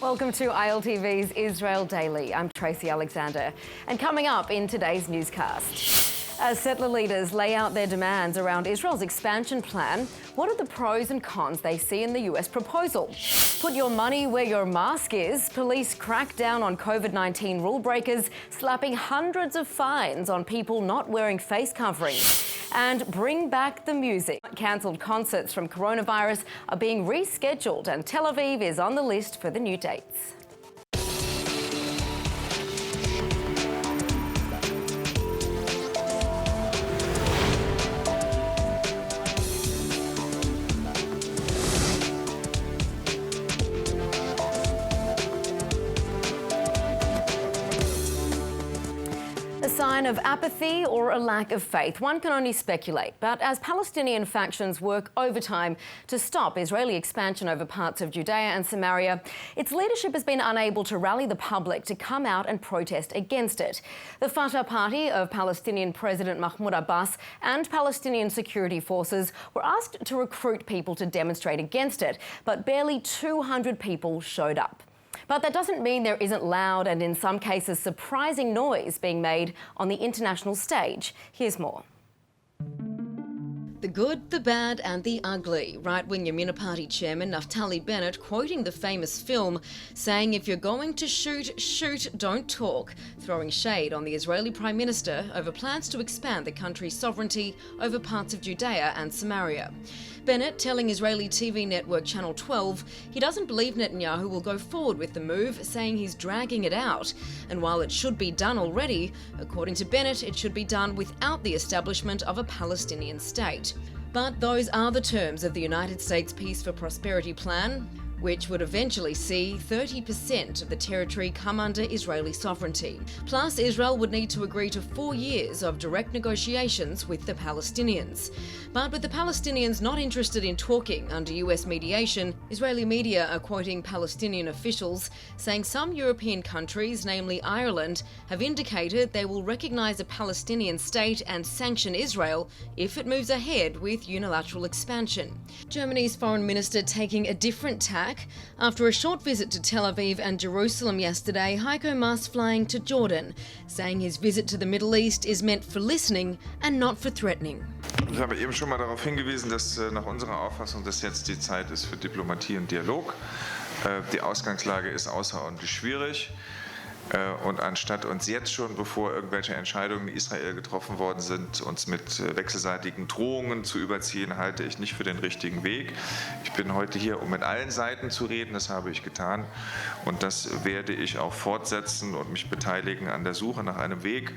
Welcome to ILTV's Israel Daily. I'm Tracy Alexander. And coming up in today's newscast, as settler leaders lay out their demands around Israel's expansion plan, what are the pros and cons they see in the US proposal? Put your money where your mask is. Police crack down on COVID-19 rule breakers, slapping hundreds of fines on people not wearing face coverings. And bring back the music. Cancelled concerts from coronavirus are being rescheduled, and Tel Aviv is on the list for the new dates. Sign of apathy or a lack of faith? One can only speculate. But as Palestinian factions work overtime to stop Israeli expansion over parts of Judea and Samaria, its leadership has been unable to rally the public to come out and protest against it. The Fatah party of Palestinian President Mahmoud Abbas and Palestinian security forces were asked to recruit people to demonstrate against it, but barely 200 people showed up. But that doesn't mean there isn't loud and, in some cases, surprising noise being made on the international stage. Here's more. The good, the bad and the ugly. Right-wing Yamina Party chairman Naftali Bennett quoting the famous film, saying if you're going to shoot, shoot, don't talk, throwing shade on the Israeli Prime Minister over plans to expand the country's sovereignty over parts of Judea and Samaria. Bennett telling Israeli TV network Channel 12 he doesn't believe Netanyahu will go forward with the move, saying he's dragging it out. And while it should be done already, according to Bennett, it should be done without the establishment of a Palestinian state. But those are the terms of the United States Peace for Prosperity plan, which would eventually see 30% of the territory come under Israeli sovereignty. Plus, Israel would need to agree to 4 years of direct negotiations with the Palestinians. But with the Palestinians not interested in talking under US mediation, Israeli media are quoting Palestinian officials saying some European countries, namely Ireland, have indicated they will recognise a Palestinian state and sanction Israel if it moves ahead with unilateral expansion. Germany's foreign minister taking a different tack. After a short visit to Tel Aviv and Jerusalem yesterday, Heiko Maas flying to Jordan, saying his visit to the Middle East is meant for listening and not for threatening. Ich habe eben schon mal darauf hingewiesen, dass nach unserer Auffassung das jetzt die Zeit ist für Diplomatie und Dialog. Die Ausgangslage ist außerordentlich schwierig. Und anstatt uns jetzt schon, bevor irgendwelche Entscheidungen in Israel getroffen worden sind, uns mit wechselseitigen Drohungen zu überziehen, halte ich nicht für den richtigen Weg. Ich bin heute hier, um mit allen Seiten zu reden, das habe ich getan. Und das werde ich auch fortsetzen und mich beteiligen an der Suche nach einem Weg,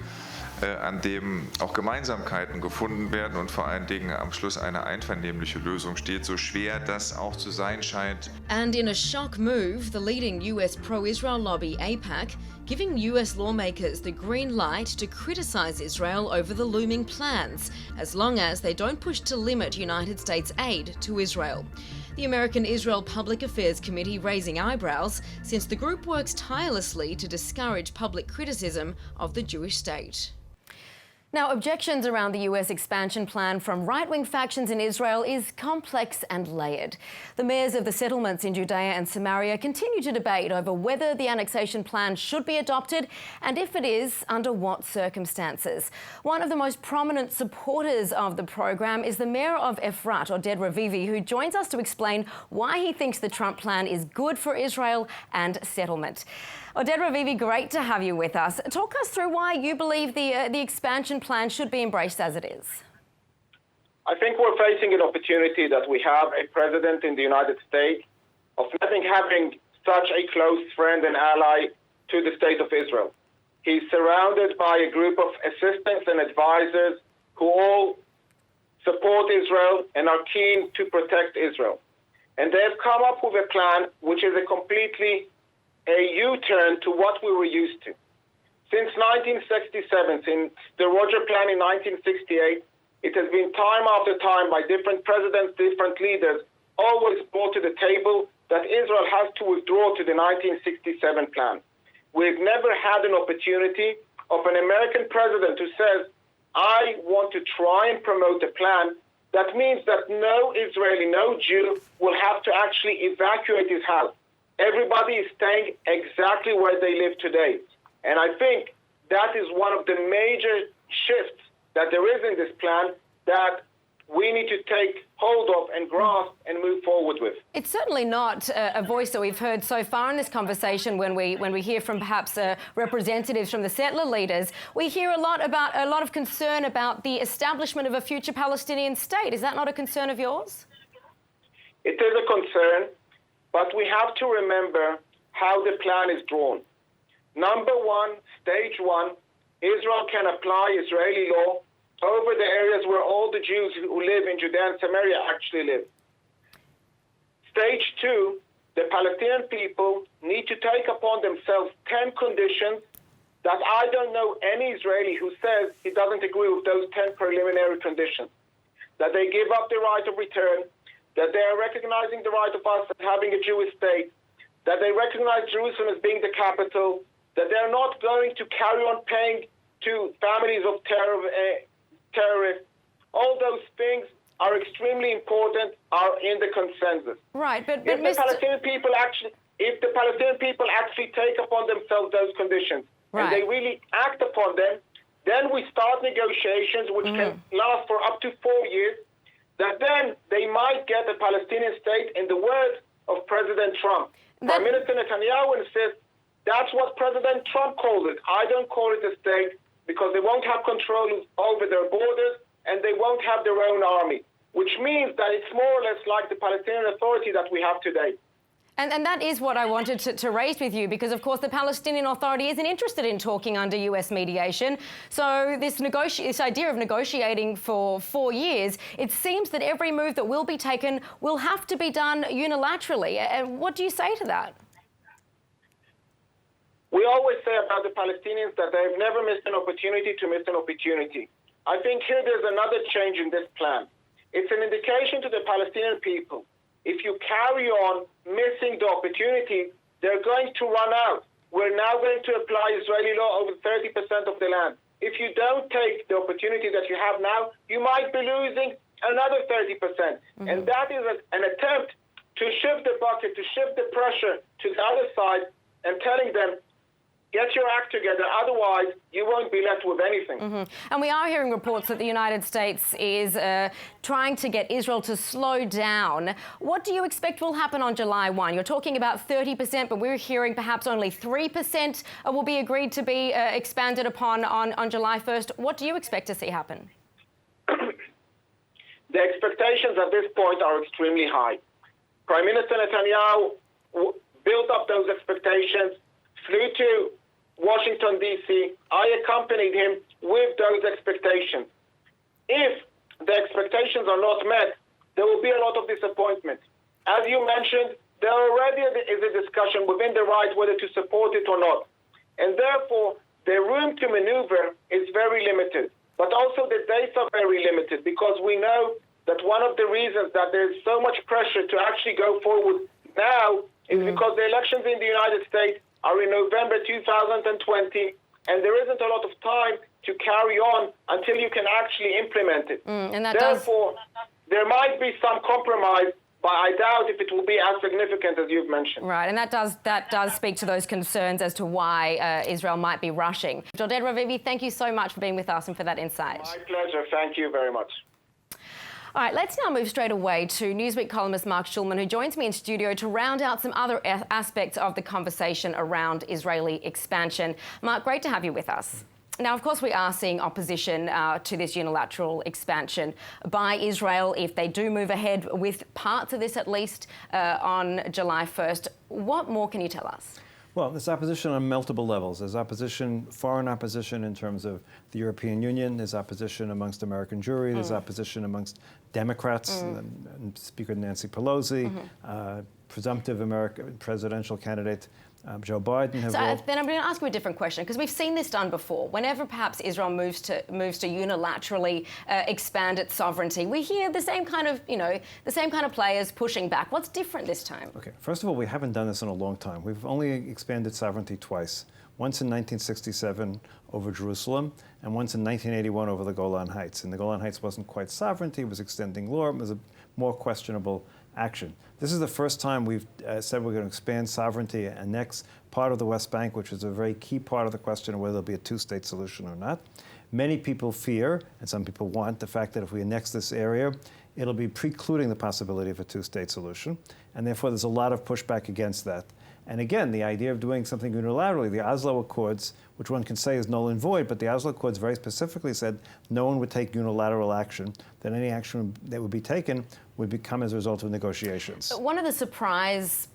an dem auch Gemeinsamkeiten gefunden werden und vor allen Dingen am Schluss eine einvernehmliche Lösung steht, so schwer das auch zu sein scheint. And in a shock move, the leading US pro-Israel lobby, AIPAC, giving US lawmakers the green light to criticise Israel over the looming plans, as long as they don't push to limit United States aid to Israel. The American Israel Public Affairs Committee raising eyebrows since the group works tirelessly to discourage public criticism of the Jewish state. Now, objections around the US expansion plan from right-wing factions in Israel is complex and layered. The mayors of the settlements in Judea and Samaria continue to debate over whether the annexation plan should be adopted and if it is, under what circumstances. One of the most prominent supporters of the program is the mayor of Efrat, Dror Reviva, who joins us to explain why he thinks the Trump plan is good for Israel and settlement. Dror Reviva, great to have you with us. Talk us through why you believe the expansion plan should be embraced as it is. I think we're facing an opportunity that we have a president in the United States of having such a close friend and ally to the state of Israel. He's surrounded by a group of assistants and advisors who all support Israel and are keen to protect Israel. And they've come up with a plan which is a completely U-turn to what we were used to. Since 1967, since the Roger Plan in 1968, it has been time after time by different presidents, different leaders, always brought to the table that Israel has to withdraw to the 1967 plan. We've never had an opportunity of an American president who says, I want to try and promote a plan that means that no Israeli, no Jew will have to actually evacuate his house. everybody is staying exactly where they live today. And I think that is one of the major shifts that there is in this plan that we need to take hold of and grasp and move forward with. It's certainly not a voice that we've heard so far in this conversation when we hear from perhaps representatives from the settler leaders. We hear a lot of concern about the establishment of a future Palestinian state. Is that not a concern of yours? It is a concern, but we have to remember how the plan is drawn. Number one, stage one, Israel can apply Israeli law over the areas where all the Jews who live in Judea and Samaria actually live. Stage two, the Palestinian people need to take upon themselves 10 conditions that I don't know any Israeli who says he doesn't agree with those 10 preliminary conditions. That they give up the right of return, that they are recognizing the right of us as having a Jewish state, that they recognize Jerusalem as being the capital, that they're not going to carry on paying to families of terrorists. All those things are extremely important, are in the consensus. Right, but if the Palestinian people actually take upon themselves those conditions, right, and they really act upon them, then we start negotiations which can last for up to 4 years, that then they might get a Palestinian state in the words of President Trump. Prime Minister Netanyahu insists that's what President Trump called it. I don't call it a state, because they won't have control over their borders and they won't have their own army, which means that it's more or less like the Palestinian Authority that we have today. And that is what I wanted to raise with you, because, of course, the Palestinian Authority isn't interested in talking under US mediation. So this idea of negotiating for 4 years, it seems that every move that will be taken will have to be done unilaterally. And what do you say to that? We always say about the Palestinians that they've never missed an opportunity to miss an opportunity. I think here there's another change in this plan. It's an indication to the Palestinian people. If you carry on missing the opportunity, they're going to run out. We're now going to apply Israeli law over 30% of the land. If you don't take the opportunity that you have now, you might be losing another 30%. And that is an attempt to shift the bucket, to shift the pressure to the other side and telling them, get your act together, otherwise you won't be left with anything. And we are hearing reports that the United States is trying to get Israel to slow down. What do you expect will happen on July 1? You're talking about 30%, but we're hearing perhaps only 3% will be agreed to be expanded upon on July 1st. What do you expect to see happen? The expectations at this point are extremely high. Prime Minister Netanyahu built up those expectations, flew to Washington, D.C. I accompanied him with those expectations. If the expectations are not met, there will be a lot of disappointment. As you mentioned, there already is a discussion within the right whether to support it or not. And therefore, the room to maneuver is very limited. But also the dates are very limited, because we know that one of the reasons that there's so much pressure to actually go forward now is because the elections in the United States are in November 2020, and there isn't a lot of time to carry on until you can actually implement it. Therefore, there might be some compromise, but I doubt if it will be as significant as you've mentioned. Right, and that does speak to those concerns as to why Israel might be rushing. Dror Reviva, thank you so much for being with us and for that insight. My pleasure. Thank you very much. All right, let's now move straight away to Newsweek columnist Mark Schulman, who joins me in studio to round out some other aspects of the conversation around Israeli expansion. Mark, great to have you with us. Now, of course, we are seeing opposition to this unilateral expansion by Israel if they do move ahead with parts of this, at least, on July 1st. What more can you tell us? Well, there's opposition on multiple levels. There's opposition, foreign opposition in terms of the European Union. There's opposition amongst American Jewry. There's opposition amongst Democrats, and Speaker Nancy Pelosi, presumptive American presidential candidate Joe Biden. Then I'm going to ask you a different question, because we've seen this done before. Whenever perhaps Israel moves to unilaterally expand its sovereignty, we hear the same kind of players pushing back. What's different this time? Okay, first of all, we haven't done this in a long time. We've only expanded sovereignty twice. Once in 1967 over Jerusalem, and once in 1981 over the Golan Heights. And the Golan Heights wasn't quite sovereignty, it was extending law, it was a more questionable action. This is the first time we've said we're going to expand sovereignty and annex part of the West Bank, which is a very key part of the question of whether there'll be a two-state solution or not. Many people fear, and some people want, the fact that if we annex this area, it'll be precluding the possibility of a two-state solution, and therefore there's a lot of pushback against that. And again, the idea of doing something unilaterally, the Oslo Accords, which one can say is null and void, but the Oslo Accords very specifically said no one would take unilateral action, that any action that would be taken would come as a result of negotiations. One of the surprise,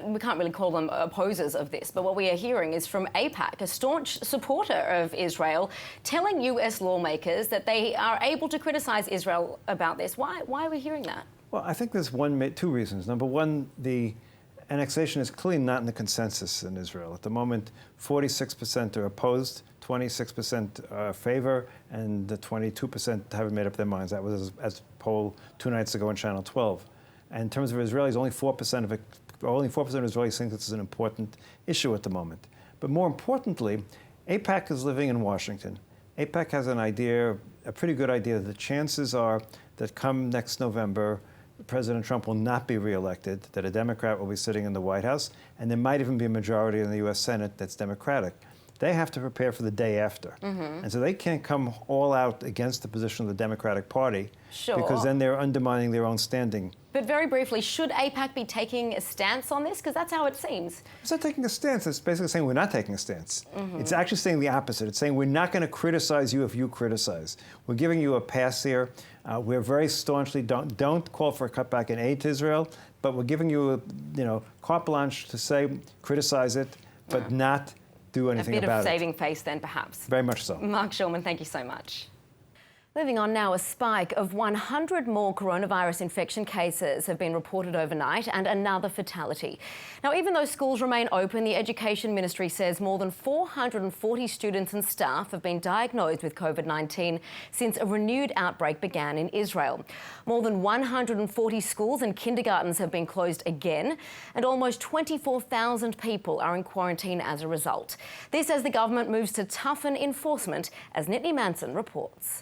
we can't really call them opposers of this, but what we are hearing is from AIPAC, a staunch supporter of Israel, telling US lawmakers that they are able to criticize Israel about this. Why are we hearing that? Well, I think there's two reasons. Number one, the annexation is clearly not in the consensus in Israel. At the moment, 46% are opposed, 26% favor, and the 22% haven't made up their minds. That was as poll 2 nights ago on Channel 12. And in terms of Israelis, only 4% of Israelis think this is an important issue at the moment. But more importantly, AIPAC is living in Washington. AIPAC has an idea, a pretty good idea, that the chances are that come next November, President Trump will not be reelected, that a Democrat will be sitting in the White House, and there might even be a majority in the U.S. Senate that's Democratic. They have to prepare for the day after. Mm-hmm. And so they can't come all out against the position of the Democratic Party, because then they're undermining their own standing. But very briefly, should AIPAC be taking a stance on this? Because that's how it seems. It's not taking a stance. It's basically saying we're not taking a stance. Mm-hmm. It's actually saying the opposite. It's saying we're not going to criticize you if you criticize. We're giving you a pass here. We're very staunchly don't call for a cutback in aid to Israel, but we're giving you carte blanche to say criticize it, but not do anything about it. A bit of saving face then, perhaps. Very much so. Mark Shulman, thank you so much. Moving on now, a spike of 100 more coronavirus infection cases have been reported overnight and another fatality. Now, even though schools remain open, the Education Ministry says more than 440 students and staff have been diagnosed with COVID-19 since a renewed outbreak began in Israel. More than 140 schools and kindergartens have been closed again, and almost 24,000 people are in quarantine as a result. This as the government moves to toughen enforcement, as Nitzana Manson reports.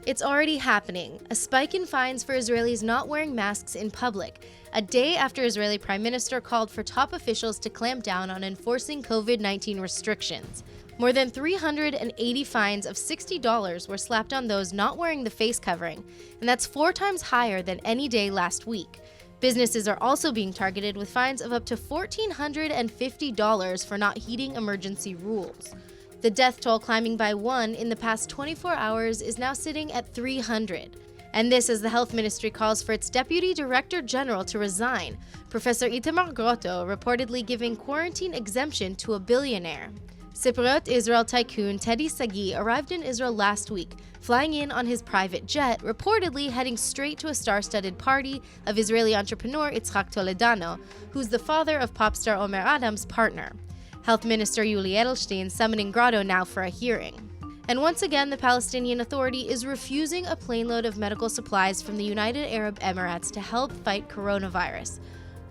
It's already happening. A spike in fines for Israelis not wearing masks in public, a day after Israeli Prime Minister called for top officials to clamp down on enforcing COVID-19 restrictions. More than 380 fines of $60 were slapped on those not wearing the face covering, and that's 4 times higher than any day last week. Businesses are also being targeted with fines of up to $1,450 for not heeding emergency rules. The death toll climbing by 1 in the past 24 hours is now sitting at 300. And this as the Health Ministry calls for its Deputy Director General to resign, Professor Itamar Grotto reportedly giving quarantine exemption to a billionaire. Cypriot Israel tycoon Teddy Sagi arrived in Israel last week, flying in on his private jet, reportedly heading straight to a star-studded party of Israeli entrepreneur Yitzhak Toledano, who's the father of pop star Omer Adam's partner. Health Minister Yuli Edelstein summoning Grotto now for a hearing. And once again, the Palestinian Authority is refusing a plane load of medical supplies from the United Arab Emirates to help fight coronavirus.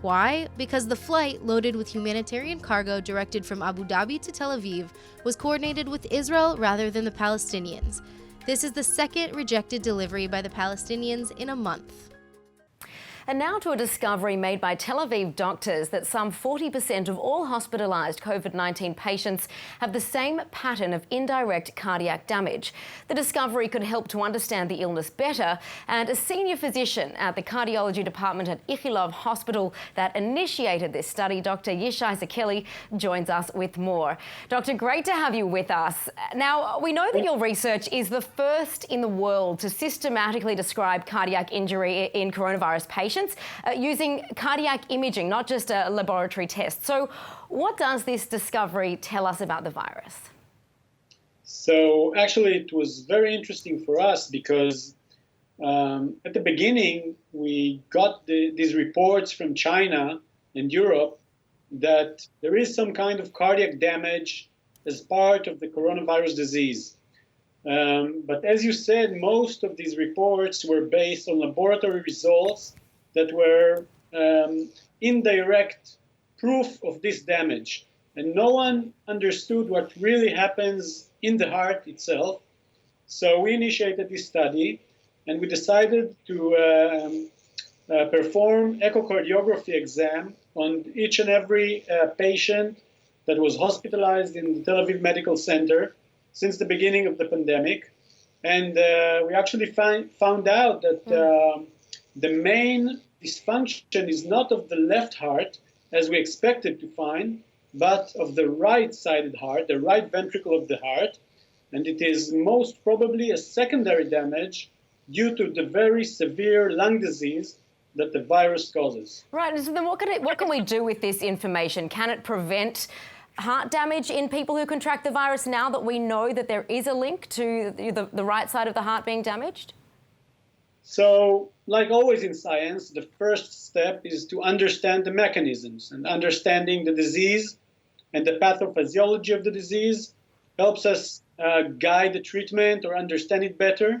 Why? Because the flight, loaded with humanitarian cargo directed from Abu Dhabi to Tel Aviv, was coordinated with Israel rather than the Palestinians. This is the second rejected delivery by the Palestinians in a month. And now to a discovery made by Tel Aviv doctors that some 40% of all hospitalised COVID-19 patients have the same pattern of indirect cardiac damage. The discovery could help to understand the illness better, and a senior physician at the cardiology department at Ichilov Hospital that initiated this study, Dr. Yishai Kelly, joins us with more. Doctor, great to have you with us. Now, we know that your research is the first in the world to systematically describe cardiac injury in coronavirus patients. Using cardiac imaging, not just a laboratory test. So what does this discovery tell us about the virus? So actually it was very interesting for us because at the beginning we got these reports from China and Europe that there is some kind of cardiac damage as part of the coronavirus disease. But as you said, most of these reports were based on laboratory results that were indirect proof of this damage. And no one understood what really happens in the heart itself. So we initiated this study, and we decided to perform echocardiography exam on each and every patient that was hospitalized in the Tel Aviv Medical Center since the beginning of the pandemic. And we actually found out that the main dysfunction is not of the left heart, as we expected to find, but of the right-sided heart, the right ventricle of the heart. And it is most probably a secondary damage due to the very severe lung disease that the virus causes. Right, so then what can we do with this information? Can it prevent heart damage in people who contract the virus now that we know that there is a link to the right side of the heart being damaged? So, like always in science, the first step is to understand the mechanisms, and understanding the disease and the pathophysiology of the disease helps us guide the treatment or understand it better.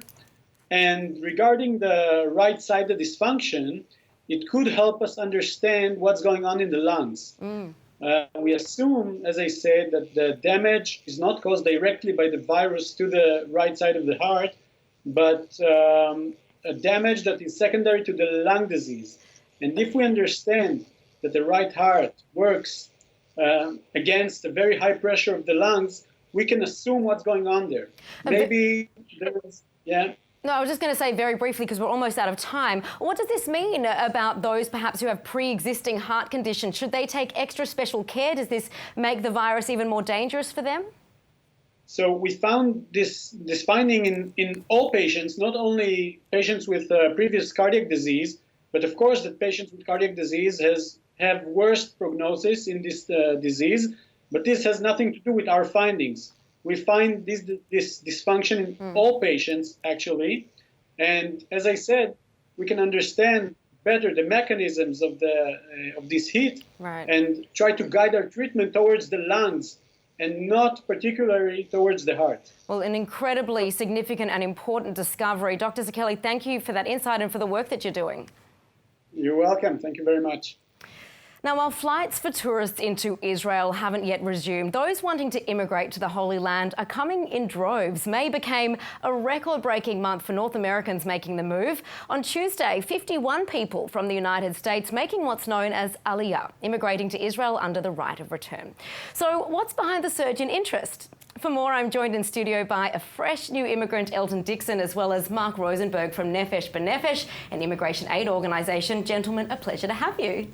And regarding the right-sided dysfunction, it could help us understand what's going on in the lungs. We assume, as I said, that the damage is not caused directly by the virus to the right side of the heart, but a damage that is secondary to the lung disease. And if we understand that the right heart works against the very high pressure of the lungs, we can assume what's going on there. Maybe there's, yeah. No, I was just going to say very briefly, because we're almost out of time, what does this mean about those perhaps who have pre-existing heart conditions? Should they take extra special care? Does this make the virus even more dangerous for them? So we found this finding in all patients, not only patients with previous cardiac disease, but of course that patients with cardiac disease have worse prognosis in this disease, but this has nothing to do with our findings. We find this dysfunction in all patients, actually. And as I said, we can understand better the mechanisms of this heat, right, and try to guide our treatment towards the lungs and not particularly towards the heart. Well, an incredibly significant and important discovery. Dr. Kelly, thank you for that insight and for the work that you're doing. You're welcome. Thank you very much. Now, while flights for tourists into Israel haven't yet resumed, those wanting to immigrate to the Holy Land are coming in droves. May became a record-breaking month for North Americans making the move. On Tuesday, 51 people from the United States making what's known as Aliyah, immigrating to Israel under the right of return. So what's behind the surge in interest? For more, I'm joined in studio by a fresh new immigrant, Elton Dixon, as well as Mark Rosenberg from Nefesh B'Nefesh, an immigration aid organisation. Gentlemen, a pleasure to have you.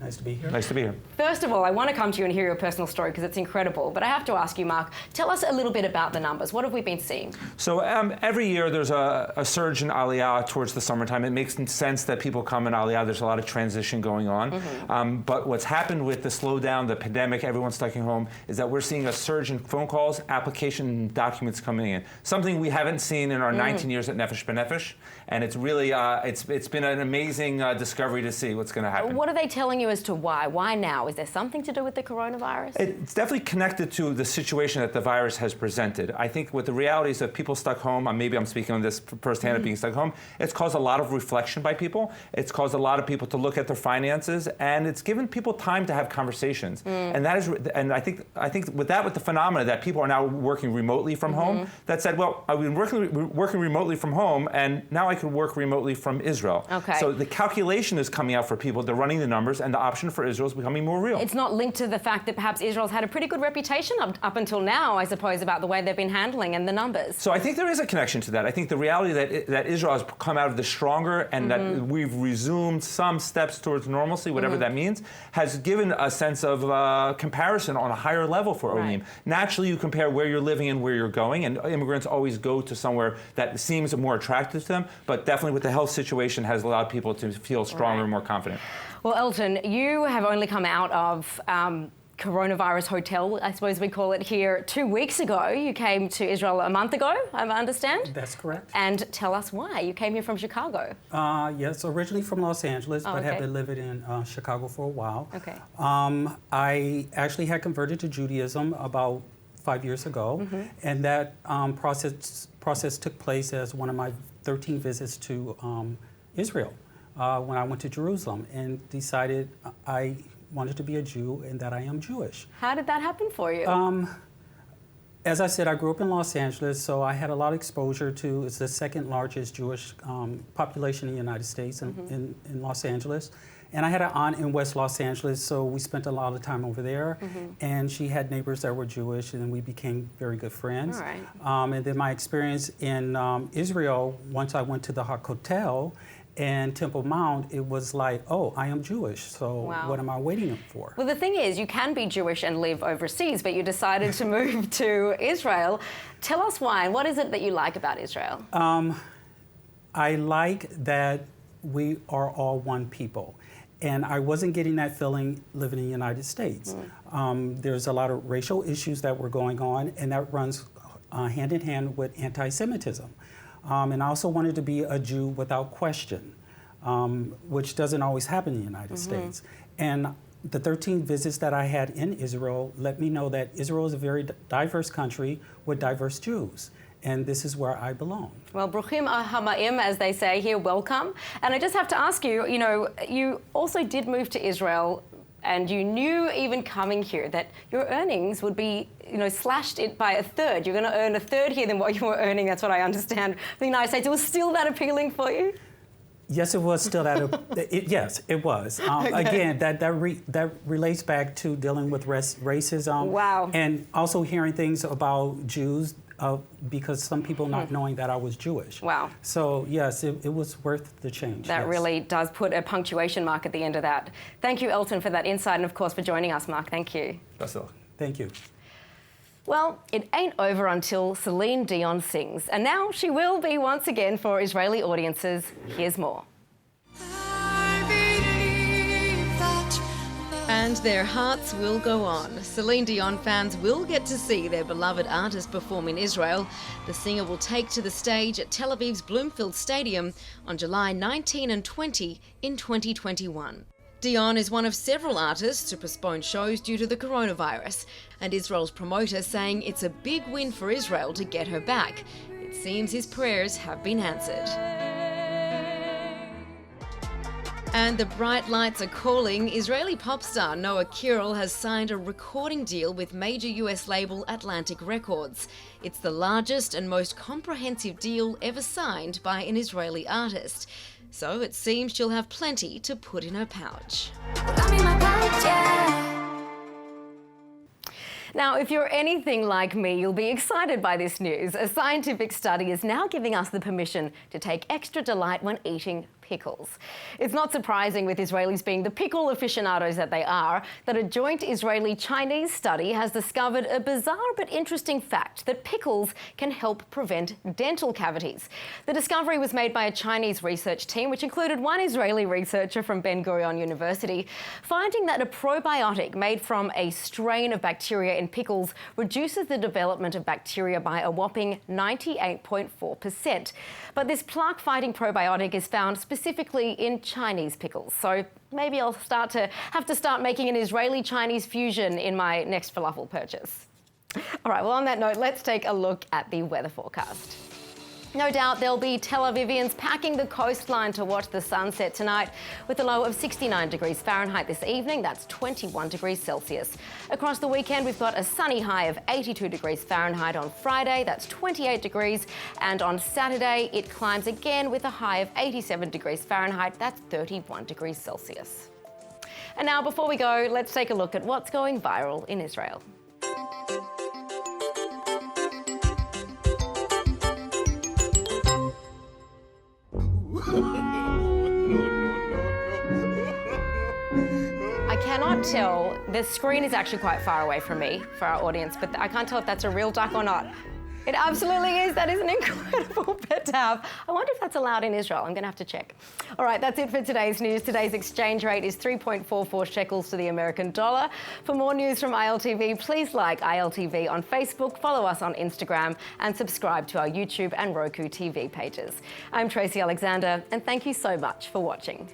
Nice to be here. Nice to be here. First of all, I want to come to you and hear your personal story because it's incredible. But I have to ask you, Mark, tell us a little bit about the numbers. What have we been seeing? So every year there's a surge in Aliyah towards the summertime. It makes sense that people come in Aliyah. There's a lot of transition going on. But what's happened with the slowdown, the pandemic, everyone stuck at home, is that we're seeing a surge in phone calls, application documents coming in. Something we haven't seen in our 19 years at Nefesh B'Nefesh. And it's really, it's been an amazing discovery to see what's going to happen. What are they telling you as to why? Why now? Is there something to do with the coronavirus? It's definitely connected to the situation that the virus has presented. I think with the realities of people stuck home, maybe I'm speaking on this firsthand of being stuck home, it's caused a lot of reflection by people. It's caused a lot of people to look at their finances, and it's given people time to have conversations. And that is, and I think with the phenomena that people are now working remotely from home, that said, well, I've been working remotely from home, and now I can work remotely from Israel. Okay. So the calculation is coming out for people. They're running the numbers, and the option for Israel is becoming more real. It's not linked to the fact that perhaps Israel's had a pretty good reputation up until now, I suppose, about the way they've been handling and the numbers. So I think there is a connection to that. I think the reality that Israel has come out of this stronger and that we've resumed some steps towards normalcy, whatever that means, has given a sense of comparison on a higher level for Olim. Naturally, you compare where you're living and where you're going, and immigrants always go to somewhere that seems more attractive to them, but definitely with the health situation has allowed people to feel stronger and more confident. Well, Elton, you have only come out of coronavirus hotel, I suppose we call it here, 2 weeks ago. You came to Israel a month ago, I understand? That's correct. And tell us why. You came here from Chicago. Yes, originally from Los Angeles, but have been living in Chicago for a while. Okay. I actually had converted to Judaism about 5 years ago, and that process took place as one of my 13 visits to Israel when I went to Jerusalem and decided I wanted to be a Jew and that I am Jewish. How did that happen for you? As I said, I grew up in Los Angeles, so I had a lot of exposure to, it's the second largest Jewish population in the United States in Los Angeles. And I had an aunt in West Los Angeles, so we spent a lot of time over there. And she had neighbors that were Jewish, and we became very good friends. All right. And then my experience in Israel, once I went to the Hotel and Temple Mount, it was like, oh, I am Jewish, so what am I waiting for? Well, the thing is, you can be Jewish and live overseas, but you decided to move to Israel. Tell us why, and what is it that you like about Israel? I like that we are all one people. And I wasn't getting that feeling living in the United States. There's a lot of racial issues that were going on, and that runs hand in hand with anti-Semitism. And I also wanted to be a Jew without question, which doesn't always happen in the United States. And the 13 visits that I had in Israel let me know that Israel is a very diverse country with diverse Jews. And this is where I belong. Well, bruchim hamaim, as they say here, welcome. And I just have to ask you, you know, you also did move to Israel, and you knew even coming here that your earnings would be, you know, slashed it by a third. You're going to earn a third here than what you were earning. That's what I understand from the United States. It was still that appealing for you? Yes, it was still that. Yes, it was. Again, that relates back to dealing with racism. Wow. And also hearing things about Jews because some people not knowing that I was Jewish. Wow. So yes, it was worth the change. That really does put a punctuation mark at the end of that. Thank you, Elton, for that insight, and of course for joining us, Mark. Thank you. Thank you. Well, it ain't over until Celine Dion sings, and now she will be once again for Israeli audiences. Here's more. And their hearts will go on. Celine Dion fans will get to see their beloved artist perform in Israel. The singer will take to the stage at Tel Aviv's Bloomfield Stadium on July 19 and 20 in 2021. Dion is one of several artists to postpone shows due to the coronavirus, and Israel's promoter saying it's a big win for Israel to get her back. It seems his prayers have been answered. And the bright lights are calling. Israeli pop star Noah Kiril has signed a recording deal with major US label Atlantic Records. It's the largest and most comprehensive deal ever signed by an Israeli artist. So it seems she'll have plenty to put in her pouch. Now, if you're anything like me, you'll be excited by this news. A scientific study is now giving us the permission to take extra delight when eating pickles. It's not surprising, with Israelis being the pickle aficionados that they are, that a joint Israeli-Chinese study has discovered a bizarre but interesting fact that pickles can help prevent dental cavities. The discovery was made by a Chinese research team, which included one Israeli researcher from Ben-Gurion University, finding that a probiotic made from a strain of bacteria in pickles reduces the development of bacteria by a whopping 98.4%. But this plaque-fighting probiotic is found specifically in Chinese pickles. So maybe I'll have to start making an Israeli-Chinese fusion in my next falafel purchase. All right, well, on that note, let's take a look at the weather forecast. No doubt there'll be Tel Avivians packing the coastline to watch the sunset tonight, with a low of 69 degrees Fahrenheit this evening. That's 21 degrees Celsius. Across the weekend, we've got a sunny high of 82 degrees Fahrenheit on Friday. That's 28 degrees. And on Saturday, it climbs again with a high of 87 degrees Fahrenheit. That's 31 degrees Celsius. And now, before we go, let's take a look at what's going viral in Israel. I cannot tell. The screen is actually quite far away from me for our audience, but I can't tell if that's a real duck or not. It absolutely is. That is an incredible pet to have. I wonder if that's allowed in Israel. I'm going to have to check. All right, that's it for today's news. Today's exchange rate is 3.44 shekels to the American dollar. For more news from ILTV, please like ILTV on Facebook, follow us on Instagram, and subscribe to our YouTube and Roku TV pages. I'm Tracy Alexander, and thank you so much for watching.